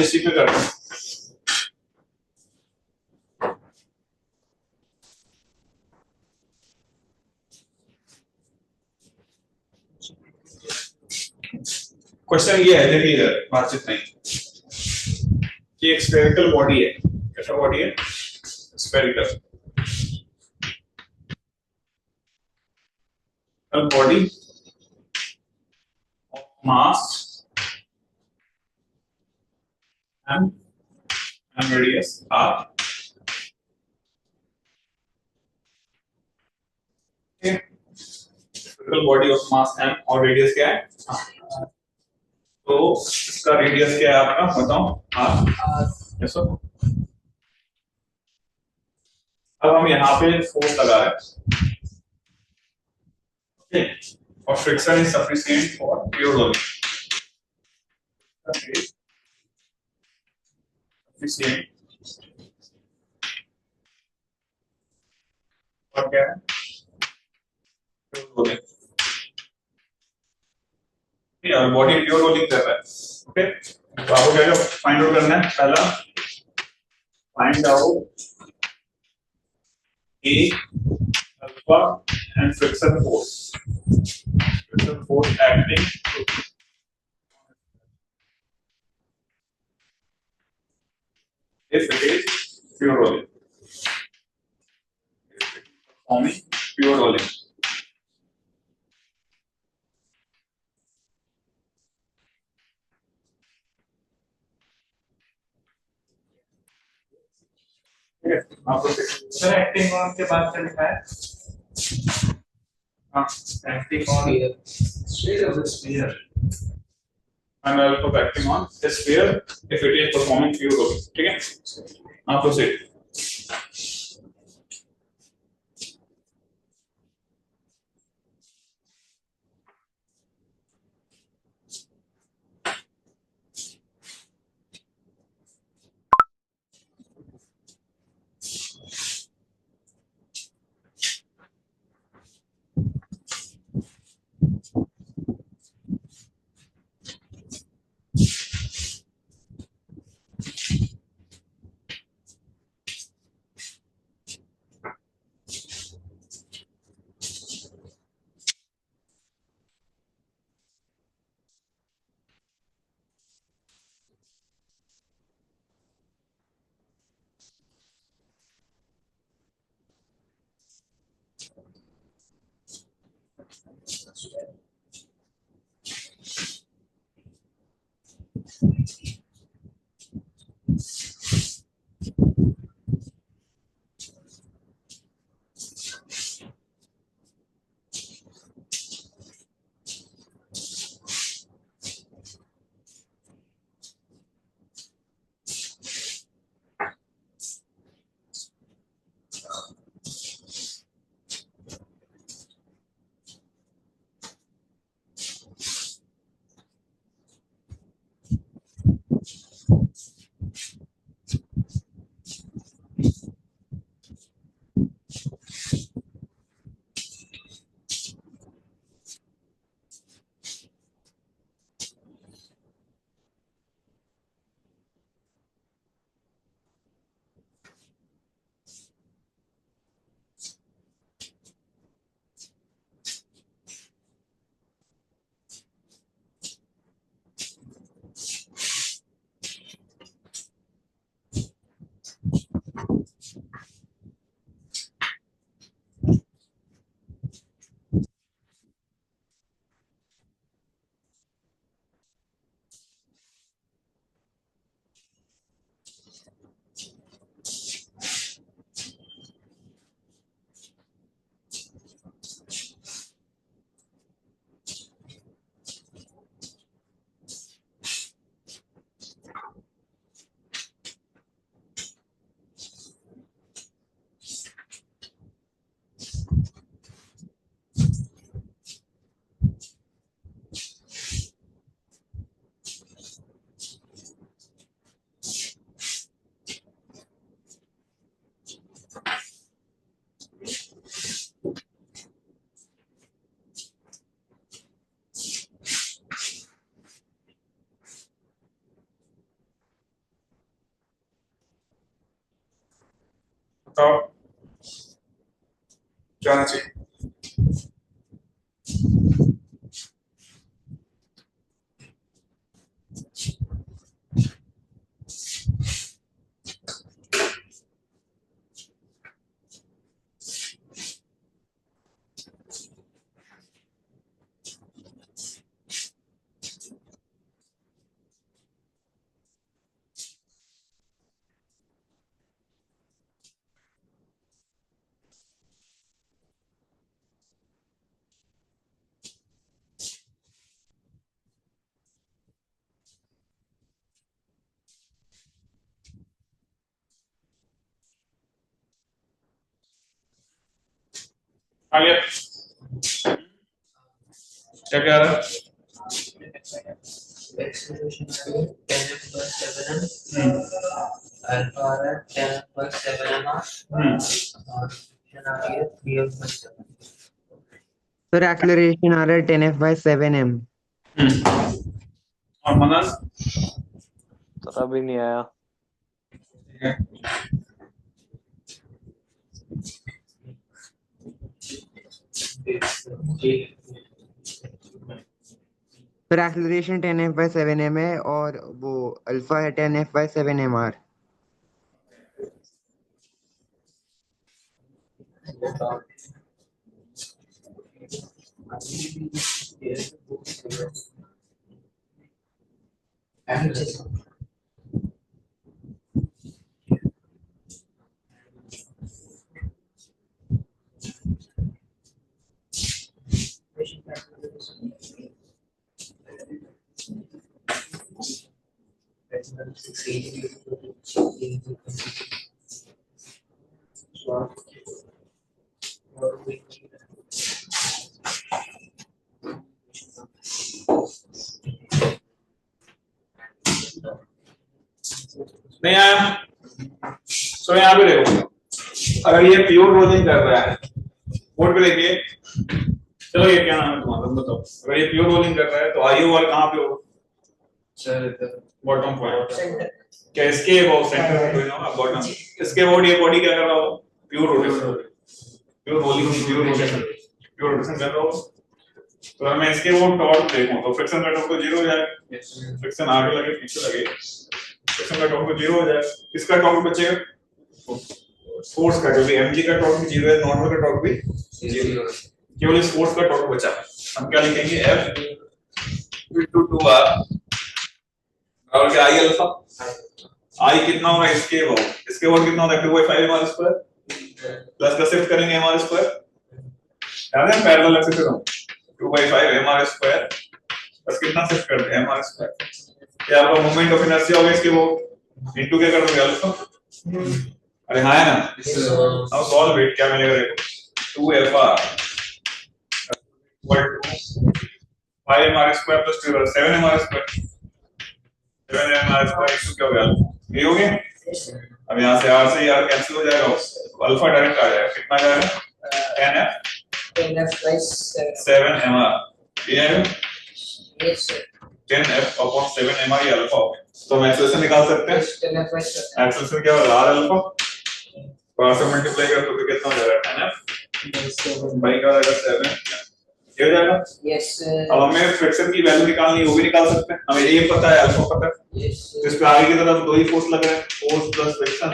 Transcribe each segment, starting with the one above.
इसी पे करते हैं। क्वेश्चन ये है, देखिए इधर बातचीत नहीं कि एक स्फेरिकल बॉडी है। कैसा बॉडी है? Spherical body of mass and radius r. Okay, spherical body of mass m और रेडियस क्या है? तो इसका रेडियस क्या है आपका, बताओ? r। Yes sir. अब हम यहाँ पे फोर्स लगा रहे हैं, ओके, और friction is sufficient for pure rolling. Sufficient और क्या है? Pure rolling. यार बॉडी प्योर रोलिंग कर रहा है, ओके। तो आपको क्या फाइंड आउट करना है? पहला find out A alpha and friction force acting if it is pure rolling. Performing pure rolling. Sir acting on के बाद क्या लिखा है? हाँ, acting on sphere of the sphere. and also acting on a sphere if it is performing pure rolling. ठीक है? हाँ, proceed. बताओ क्या होना चाहिए? आगे क्या कह रहा है? Acceleration है 10 × 7m, alpha आ रहा है 10 × 7m और friction आ रही है 3m/7. सर एक्सेलरेशन आ रहा है 10f/7m। और मनन? तो अभी नहीं आया। ठीक है। सर एक्सेलरेशन 10f/7m है और वो अल्फा है 10f/7mr। नहीं आया? तो यहाँ पे देखो, अगर ये प्योर रोलिंग कर रहा है, बोर्ड पे देखिए, चलो ये क्या नाम है तुम्हारा, तुम बताओ। अगर ये प्योर रोलिंग कर रहा है तो आईओ वाला कहाँ पे होगा? Bottom point. क्या इसके वो सेंटर में कोई ना होगा? बॉटम। इसके बॉडी ये बॉडी क्या कर रहा हो? Pure rotation, pure rolling, pure rotation, pure rotation कर रहा हो। तो अगर मैं इसके वो टॉर्क देखूं तो फ्रिक्शन का टॉर्क तो 0 हो जाएगा। फ्रिक्शन आगे लगे पीछे लगे, फ्रिक्शन का टॉर्क तो 0 हो जाएगा। किसका टॉर्क बचेगा? फोर्स का, क्योंकि mg का टॉर्क भी 0 है, नॉर्मल का टॉर्क भी 0 है। केवल इस फोर्स का टॉर्क बचा। हम क्या लिखेंगे? F into 2r और क्या I अल्फा। I कितना होगा? इसके वो, इसके वो कितना होता है? 2/5 mr स्क्वायर प्लस का शिफ्ट करेंगे mr स्क्वायर, याद है पैरेलल एक्सिस से 2/5 mr स्क्वायर बस कितना शिफ्ट करते हैं mr स्क्वायर। ये आपका मोमेंट ऑफ इनर्शिया होगा इसके वो इनटू क्या कर दोगे? अल्फा। अरे हाँ है ना? अब सॉल्व इट, क्या मिलेगा देखो, 2fr equal to 5mr square plus 7mr square, 7mr square equal क्या हो गया? ये हो गया। अब यहाँ से r से r कैंसिल हो जाएगा, अल्फा डायरेक्ट आ जाएगा, कितना आ जाएगा? 10f/7mr, ये है 10f/7mr ये अल्फा हो गया। तो हम एक्सेलरेशन निकाल सकते हैं। एक्सेलरेशन क्या होगा? r अल्फा और से मल्टीप्लाई कर तो कितना हो जाएगा? 10f बाई का आएगा 7, ये हो जाएगा। यस अब हमें फ्रिक्शन की वैल्यू निकालनी है, वो भी निकाल सकते हैं। हमें ये पता है, अल्फा पता है। तो इस पे आगे की तरफ दो ही फोर्स लग रहे हैं, फोर्स प्लस फ्रिक्शन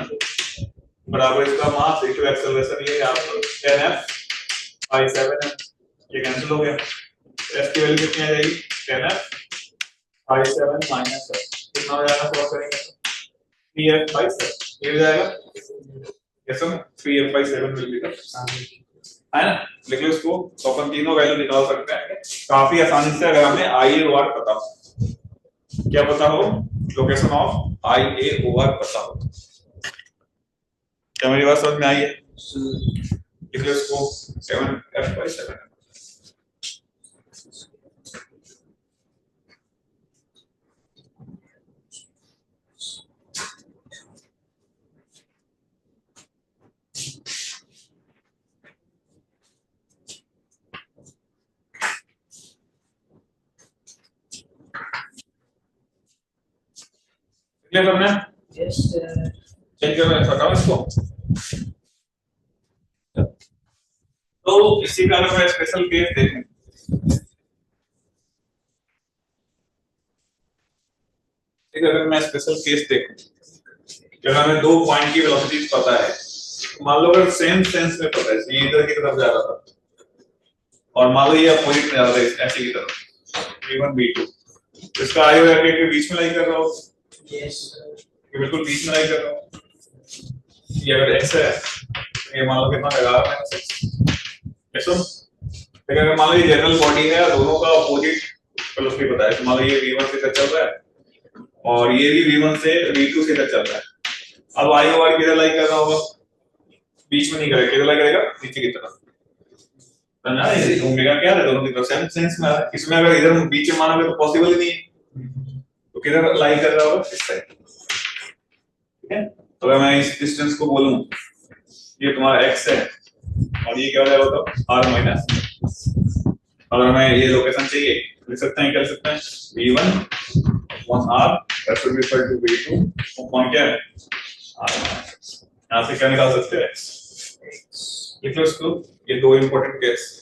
बराबर इसका मास इनटू एक्सेलरेशन। ये आपका 10f/7m, ये कैंसिल हो गया। f की वैल्यू कितनी आ जाएगी? 10f/7 माइनस कितना हो जाएगा? सॉल्व करेंगे 3f/7, ये हो जाएगा। कैसे? 3f/7 विल बी है ना? लिख लो इसको। तो अपन तीनों वैल्यू निकाल सकते हैं काफी आसानी से, अगर हमें आई और आर पता हो। क्या पता हो? Location of I A O R पता हो। क्या मेरी बात समझ में आई है? लिख लो इसको 7f/7। क्लियर करना है? यस चेंज कर, हटाओ इसको। तो इसी का अगर मैं स्पेशल केस देखूं, अगर मैं स्पेशल केस देखूं, अगर हमें दो पॉइंट की वेलोसिटीज पता है, मान लो अगर सेम सेंस में पता है, ये इधर की तरफ जा रहा था और मान लो ये अपोजिट में जा रहा था ऐसे की तरफ, v1 v2, इसका आई और के बीच में लाई कर रहा हो, यस ये बिल्कुल बीच में लाई कर रहा हो। ये अगर x है, ये मान लो कितना लगा रहा है ऐसा। लेकिन अगर मान लो ये जनरल बॉडी है, दोनों का अपोजिट वेलोसिटी पता है, तो मान लो ये v1 से चल रहा है और ये भी v1 से v2 से चल रहा है। अब आई और किधर लाई कर रहा होगा? बीच में नहीं करेगा, किधर लाई करेगा? नीचे की तरफ। समझा? ये ओमेगा क्या है, दोनों की तरफ सेम सेंस में आ रहा है। इसमें अगर इधर बीच में मानोगे तो पॉसिबल ही नहीं है, तो किधर लाई कर रहा होगा? इस साइड। ठीक है, तो अगर मैं इस डिस्टेंस को बोलूं ये तुम्हारा x है और ये क्या हो जाएगा r माइनस, अगर मैं ये लोकेशन चाहिए लिख सकते हैं, क्या लिख सकते हैं? v1 upon r that should be equal to v2 upon क्या है r। यहां से क्या निकाल सकते हैं? लिख लो इसको, ये दो इंपॉर्टेंट केस।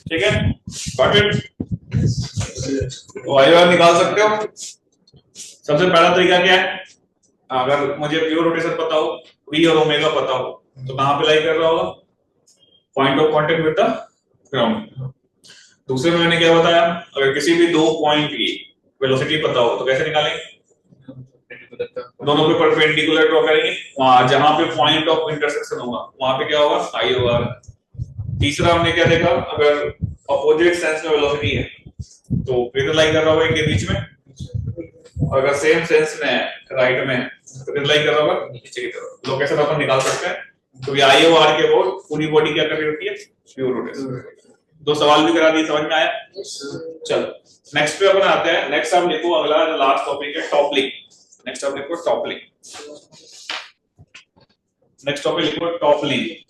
ठीक है, गॉट इट। तो आई निकाल सकते हो। सबसे पहला तरीका क्या है? अगर मुझे प्योर रोटेशन पता हो, v और ओमेगा पता हो, तो कहां पे लाई कर रहा होगा? Point of contact with the ground. दूसरे में मैंने क्या बताया, अगर किसी भी दो पॉइंट की वेलोसिटी पता हो तो कैसे निकालेंगे? दोनों पे परपेंडिकुलर ड्रॉ करेंगे, वहां जहां पे पॉइंट ऑफ इंटरसेक्शन होगा वहां पे क्या होगा? आई होगा। तीसरा हमने क्या देखा, अगर अपोजिट सेंस में वेलोसिटी है तो किधर लाई कर रहा होगा? इनके बीच में। और अगर सेम सेंस में राइट में तो किधर लाई कर रहा होगा? नीचे की तरफ। लोकेशन अपन निकाल सकते हैं। तो ये आई और आर के बोर्ड पूरी बॉडी क्या कर रही होती है? Pure rotation. दो सवाल भी करा दिए, समझ में आया? चलो नेक्स्ट पे अपन आते हैं। नेक्स्ट आप लिखो, अगला लास्ट टॉपिक है टॉपलिंग। नेक्स्ट आप लिखो टॉपलिंग। नेक्स्ट टॉपिक लिखो टॉपलिंग।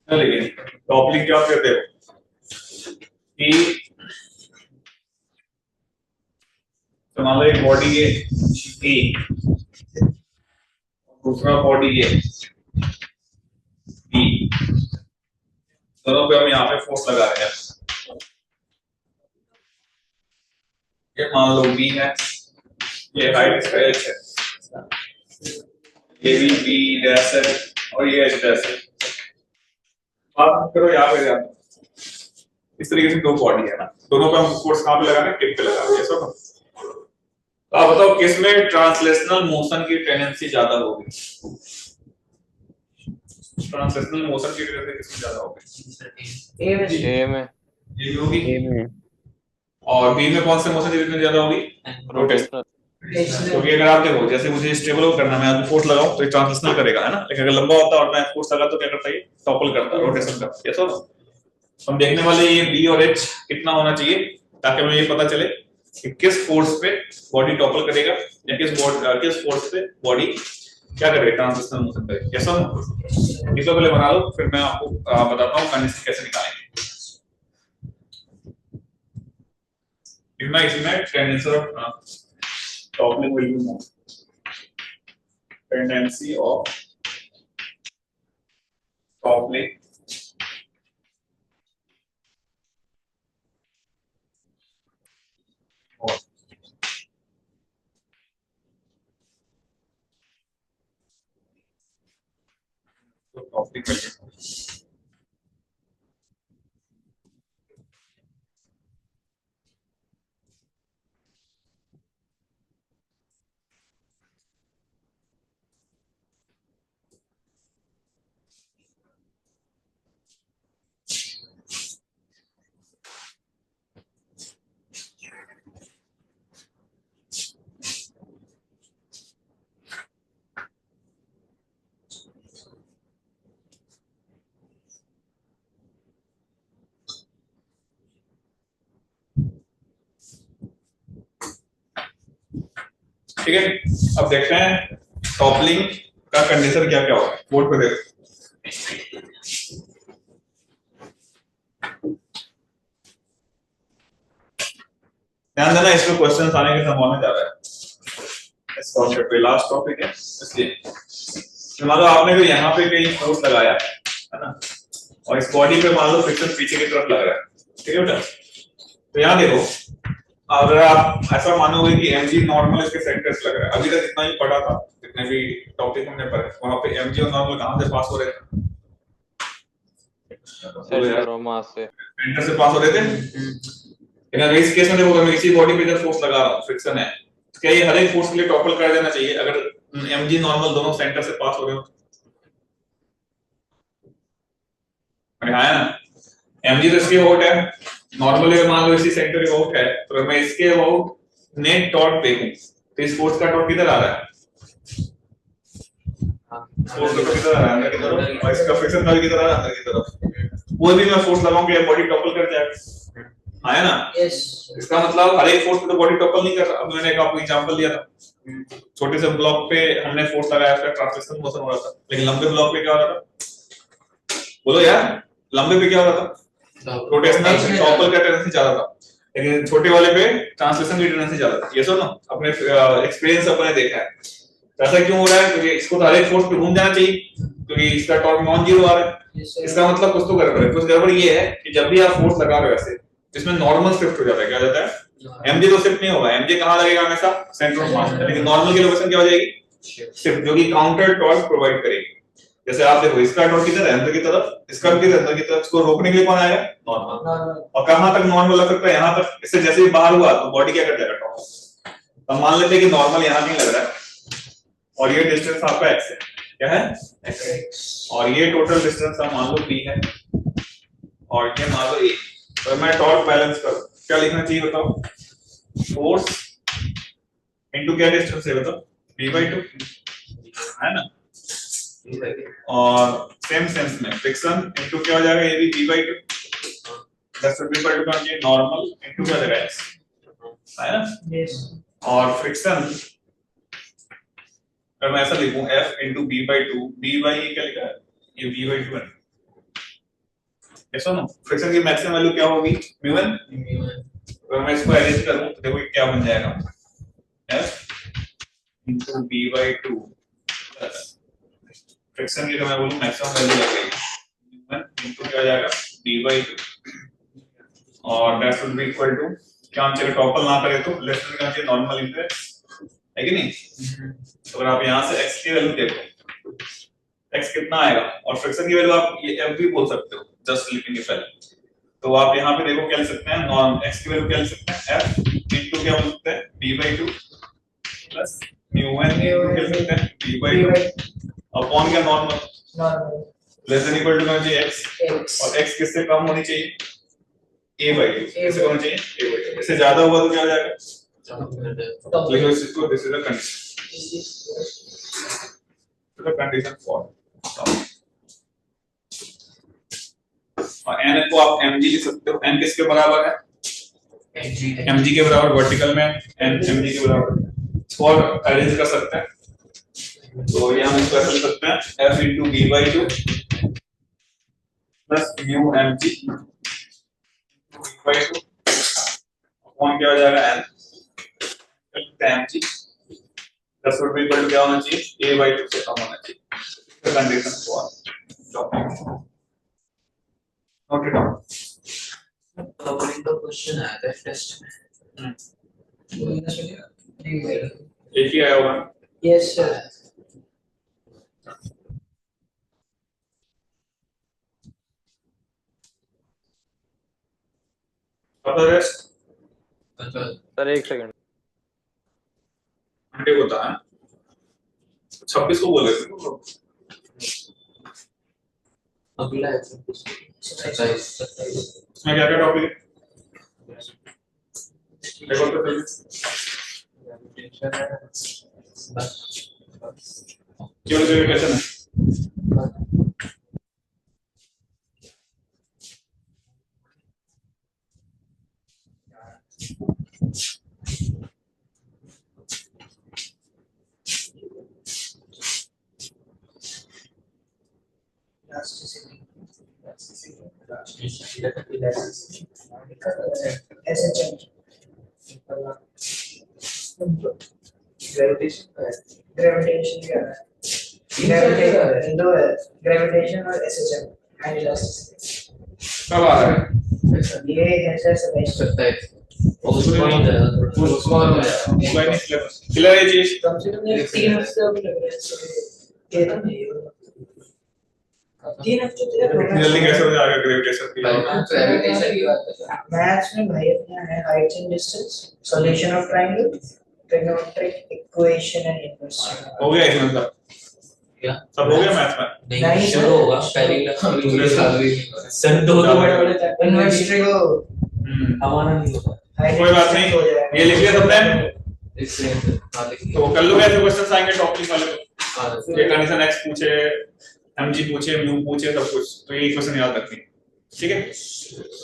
लेकिन टॉपलिंग क्या कहते हो कि तो मान लो एक बॉडी है ए, दूसरा बॉडी है बी, दोनों पे हम यहाँ पे फोर्स लगा रहे हैं। ये मान लो बी है, ये हाइट इसका एच है, ये भी बी डैश है और ये एच डैश है। बात करो यहाँ पे जाना, इस तरीके से दो बॉडी है ना, दोनों पे हम फोर्स कहाँ पे लगा रहे हैं? टिप पे लगा रहे हैं। ऐसा ना, तो आप बताओ किसमें ट्रांसलेशनल मोशन की टेंडेंसी ज्यादा होगी? ट्रांसलेशनल मोशन की टेंडेंसी किसमें ज्यादा होगी? ए में। ये भी होगी। ए में। और बी में कौन से मोशन की टेंडेंसी ज्यादा होगी? रोटेशनल। क्योंकि अगर आप देखो, जैसे मुझे स्टेबल करना, मैं अब फोर्स लगाऊं तो ये ट्रांसलेशनल करेगा, है ना। लेकिन अगर लंबा होता और मैं फोर्स लगा तो क्या करता है? टॉपल करता, रोटेशन करता। ऐसा ना, हम देखने वाले ये बी और एच कितना होना चाहिए ताकि हमें ये पता चले कि किस फोर्स पे बॉडी टॉपल करेगा या किस फोर्स पे बॉडी क्या करेगा? ट्रांसलेशनल मोशन करेगा। ऐसा ना, इसको पहले बना लो, फिर मैं आपको बताता हूँ कंडीशन कैसे निकालेंगे। इसमें tendency of toppling will be more. tendency of toppling or toppling ठीक है। अब देखते हैं टॉपलिंग का कंडीशन क्या क्या होगा, बोर्ड पे देखो। ध्यान देना, इसमें क्वेश्चन आने की संभावना ज्यादा है। इस टॉपिक पे लास्ट टॉपिक है, इसलिए मान लो आपने कोई यहाँ पे कहीं फोर्स लगाया है ना, और इस बॉडी पे मान लो फ्रिक्शन पीछे की तरफ लग रहा है, ठीक है बेटा। तो यहाँ देखो, अगर आप ऐसा मानोगे कि mg नॉर्मल इसके सेंटर से लग रहा है, अभी तक इतना ही पढ़ा था, जितने भी टॉपिक हमने पढ़े वहां पे mg और नॉर्मल कहां से पास हो रहे थे? सेंटर और मास से। सेंटर से पास हो रहे थे। लेकिन इस केस में देखो, मैं इसी बॉडी पे जब फोर्स लगा रहा हूँ, फ्रिक्शन है, तो क्या ये हर एक फोर्स के लिए टॉपल कर देना चाहिए अगर mg नॉर्मल दोनों सेंटर से पास हो रहे हो? है ना, mg तो इसके अबाउट है, नॉर्मल अगर मान लो इसी सेंटर के अबाउट है, तो मैं इसके अबाउट नेट टॉर्क देखूं तो इस फोर्स का टॉर्क किधर आ रहा है? फोर्स का किधर आ रहा है? अंदर की तरफ। और इसका फ्रिक्शन का किधर आ रहा है? अंदर की तरफ। कोई भी मैं फोर्स लगाऊं कि बॉडी टॉपल कर जाएगा, है ना? यस। इसका मतलब हर एक फोर्स पे तो बॉडी टॉपल नहीं कर रहा। अब मैंने एक आपको एग्जांपल दिया था, छोटे से ब्लॉक पे हमने फोर्स लगाया, उसका ट्रांसलेशन मोशन हो रहा था, लेकिन लंबे ब्लॉक पे क्या हो रहा था? बोलो यार, लंबे पे क्या हो रहा था? रोटेशनल टॉपल का टेंडेंसी ज्यादा था, लेकिन छोटे वाले पे ट्रांसलेशन की टेंडेंसी ज्यादा थी। ये सो ना, अपने एक्सपीरियंस अपने देखा है। ऐसा क्यों हो रहा है? क्योंकि इसको तो हर एक फोर्स पे घूम जाना चाहिए, क्योंकि इसका टॉर्क नॉन जीरो आ रहा है। इसका मतलब कुछ तो गड़बड़ है। कुछ गड़बड़ ये है कि जब भी आप फोर्स लगा रहे हो ऐसे, इसमें नॉर्मल शिफ्ट हो जाता है। क्या हो जाता है? mg तो शिफ्ट नहीं होगा, mg कहां लगेगा? हमेशा सेंटर ऑफ मास। लेकिन नॉर्मल की लोकेशन क्या हो जाएगी? शिफ्ट, जो कि काउंटर टॉर्क प्रोवाइड करेगी। जैसे आप देखो, इसका टॉर्क किधर है? अंदर की तरफ, इसका भी अंदर की तरफ। इसको रोकने के लिए कौन आएगा? नॉर्मल। और कहां तक नॉर्मल लग सकता है? यहां तक। इससे जैसे ही बाहर हुआ तो बॉडी क्या कर जाएगा? टॉर्क। तो मान लेते हैं कि नॉर्मल यहां नहीं लग रहा है, और ये डिस्टेंस आपका x है। क्या है? x। और ये टोटल डिस्टेंस हम मान लो b है, और ये मान लो a। तो मैं टॉर्क बैलेंस करूं, क्या लिखना चाहिए बताओ? फोर्स इनटू क्या डिस्टेंस है बताओ? b/2, है ना? और सेम सेंस में फ्रिक्शन इनटू क्या हो जाएगा? ये भी b/2, दैट्स b/2 का ये नॉर्मल इनटू क्या जाएगा? x, है ना? यस। और फ्रिक्शन अगर मैं ऐसा लिखूं f इनटू b/2, b/, ये क्या लिखा है? ये b/2 है। ऐसा ना, फ्रिक्शन की मैक्सिमम वैल्यू क्या होगी? म्यू1। अगर मैं इसको अरेंज करूं तो देखो क्या बन जाएगा? f into b/2 plus friction की अगर मैं बोलूं मैक्सिमम वैल्यू लग गई म्यू1 इनटू क्या हो जाएगा? b/2, और that should be equal to, क्या हम चेक टॉपल ना करें तो लेफ्ट में क्या चाहिए? नॉर्मल इनटू x, है कि नहीं? तो अगर आप यहां से x की वैल्यू देखो, x कितना आएगा, और फ्रिक्शन की वैल्यू आप ये f भी बोल सकते हो, जस्ट लिखेंगे पहले। तो आप यहाँ पे देखो क्या लिख सकते हैं? नॉर्म x की वैल्यू क्या लिख सकते हैं? f इनटू क्या बोल सकते हैं? b/2 प्लस म्यू1 इनटू क्या लिख सकते हैं? b/2 अपॉन क्या? Normal. Less than equal to होना चाहिए x, और x किससे कम होनी चाहिए? a/2। किससे कम होनी चाहिए? a/2। इससे ज्यादा हुआ तो क्या हो जाएगा? लिखो इसको, this is the condition, the condition for. और n को आप mg लिख सकते हो। n किसके बराबर है? mg के बराबर। वर्टिकल में n mg के बराबर। इसको और अरेंज कर सकते हैं, तो ये हम इसको ऐसे लिख सकते हैं f into b/2 plus mu mg b/2 upon क्या हो जाएगा? n mg, that's this would be equal to क्या होना चाहिए a by 2 से कम होना चाहिए condition for note it down according to question आया था टेस्ट में एक ही आया होगा यस सर अब रेस्ट सर एक सेकंड घंटे होता है 26 को बोले थे अगला है 27 इसमें क्या क्या टॉपिक देखो तो फिर केवल ग्रेविटेशन है ग्रेविटेशन और एसएचएम एंड इलास्टिसिटी कब आ रहा है ये है सर 27 क्लियर है चीज कम से कम 3 हफ्ते अभी लग रहे हैं कितना नहीं 3 हफ्ते तो जल्दी कैसे हो जाएगा ग्रेविटेशन की ग्रेविटेशन की बात है मैथ्स में भाई अपना है height and distance solution of triangle trigonometric equation and inverse हो गया इसमें सब क्या सब हो गया मैथ्स में नहीं शुरू होगा पहली क्लास सन दो तो बड़े बड़े इनवर्स ट्रिगो हमारा नहीं होगा कोई बात नहीं ये लिख लिया सबने इससे तो कर लो ऐसे क्वेश्चंस आएंगे टॉपिक वाले ये कंडीशन x पूछे mg पूछे म्यू पूछे सब कुछ तो ये क्वेश्चन याद रखनी ठीक है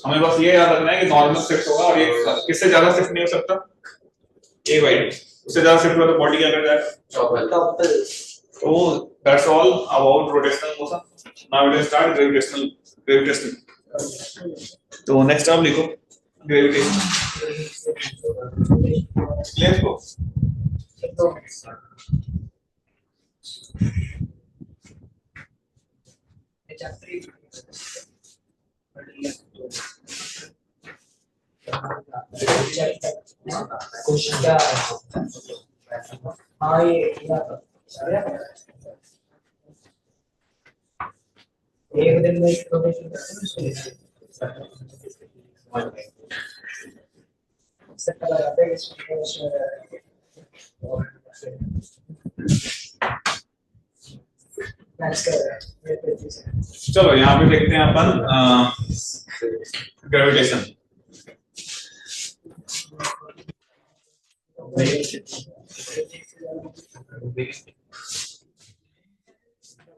हमें बस ये याद रखना है कि नॉर्मल शिफ्ट होगा और ये किससे ज्यादा शिफ्ट नहीं हो सकता a by 2 उससे ज्यादा शिफ्ट हुआ तो बॉडी क्या कर जाएगा तो that's all about rotational motion now let's start gravitational तो नेक्स्ट आप लिखो ग्रेविटेशन लेट्स गो क्वेश्चन क्या हाँ ये एक दिन में रोटेशन करते हैं उसको सेट लगाते हैं इसमें मैच कर रहे हैं चलो यहाँ पे देखते हैं अपन ग्रेविटेशन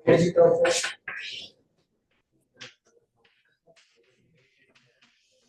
Energy